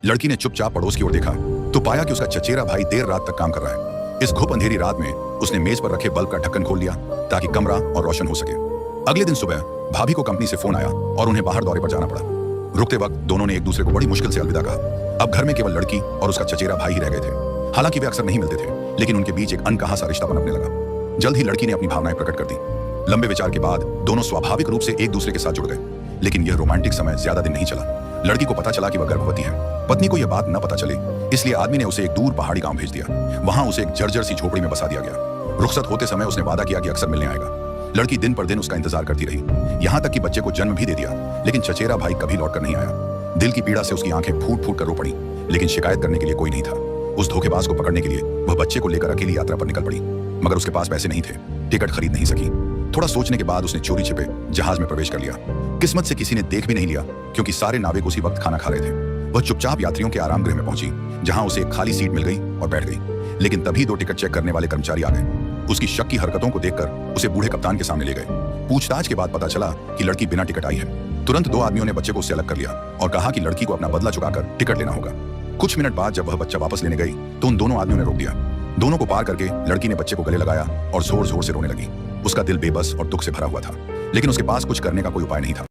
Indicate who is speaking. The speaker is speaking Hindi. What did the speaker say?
Speaker 1: लड़की ने चुपचाप पड़ोस की ओर देखा तो पाया कि उसका चचेरा भाई देर रात तक काम कर रहा है। इस घुप अंधेरी रात में उसने मेज पर रखे बल्ब का ढक्कन खोल लिया ताकि कमरा और रोशन हो सके। अगले दिन सुबह भाभी को कंपनी से फोन आया और उन्हें बाहर दौरे पर जाना पड़ा। रुकते वक्त दोनों ने एक दूसरे को बड़ी मुश्किल से अलविदा कहा। अब घर में केवल लड़की और उसका चचेरा भाई ही रह गए थे। हालांकि वे अक्सर नहीं मिलते थे, लेकिन उनके बीच एक अनकहा सा रिश्ता पनपने लगा। जल्द ही लड़की ने अपनी भावनाएं प्रकट कर दी। लंबे विचार के बाद दोनों स्वाभाविक रूप से एक दूसरे के साथ जुड़ गए। लेकिन यह रोमांटिक समय ज्यादा दिन नहीं चला। लड़की को पता चला कि वह गर्भवती है। पत्नी को यह बात न पता चले, इसलिए आदमी ने उसे एक दूर पहाड़ी गांव भेज दिया। वहां उसे एक जर्जर सी झोपड़ी में बसा दिया गया। रुखसत होते समय उसने वादा किया कि अक्सर मिलने आएगा। लड़की दिन पर दिन उसका इंतजार करती रही, यहाँ तक कि बच्चे को जन्म भी दे दिया। लेकिन चचेरा भाई कभी लौटकर नहीं आया। दिल की पीड़ा से उसकी आंखें फूट फूट कर रो पड़ी, लेकिन शिकायत करने के लिए कोई नहीं था। उस धोखेबाज को पकड़ने के लिए वह बच्चे को लेकर अकेली यात्रा पर निकल पड़ी, मगर उसके पास पैसे नहीं थे। टिकट खरीद नहीं सकी। थोड़ा सोचने के बाद उसने चोरी छिपे जहाज में प्रवेश कर लिया। किस्मत से किसी ने देख भी नहीं लिया, क्योंकि सारे नाविक उसी वक्त खाना खा रहे थे। वह चुपचाप यात्रियों के आराम गृह में पहुंची, जहां उसे एक खाली सीट मिल गई और बैठ गई। लेकिन तभी 2 टिकट चेक करने वाले कर्मचारी आ गए। उसकी शक की हरकतों को देखकर उसे बूढ़े कप्तान के सामने ले गए। पूछताछ के बाद पता चला कि लड़की बिना टिकट आई है। तुरंत 2 आदमियों ने बच्चे को उससे अलग कर लिया और कहा कि लड़की को अपना बदला चुकाकर टिकट लेना होगा। कुछ मिनट बाद जब वह बच्चा वापस लेने गई तो उन दोनों आदमियों ने रोक दिया। दोनों को पार करके लड़की ने बच्चे को गले लगाया और जोर जोर से रोने लगी। उसका दिल बेबस और दुख से भरा हुआ था, लेकिन उसके पास कुछ करने का कोई उपाय नहीं था।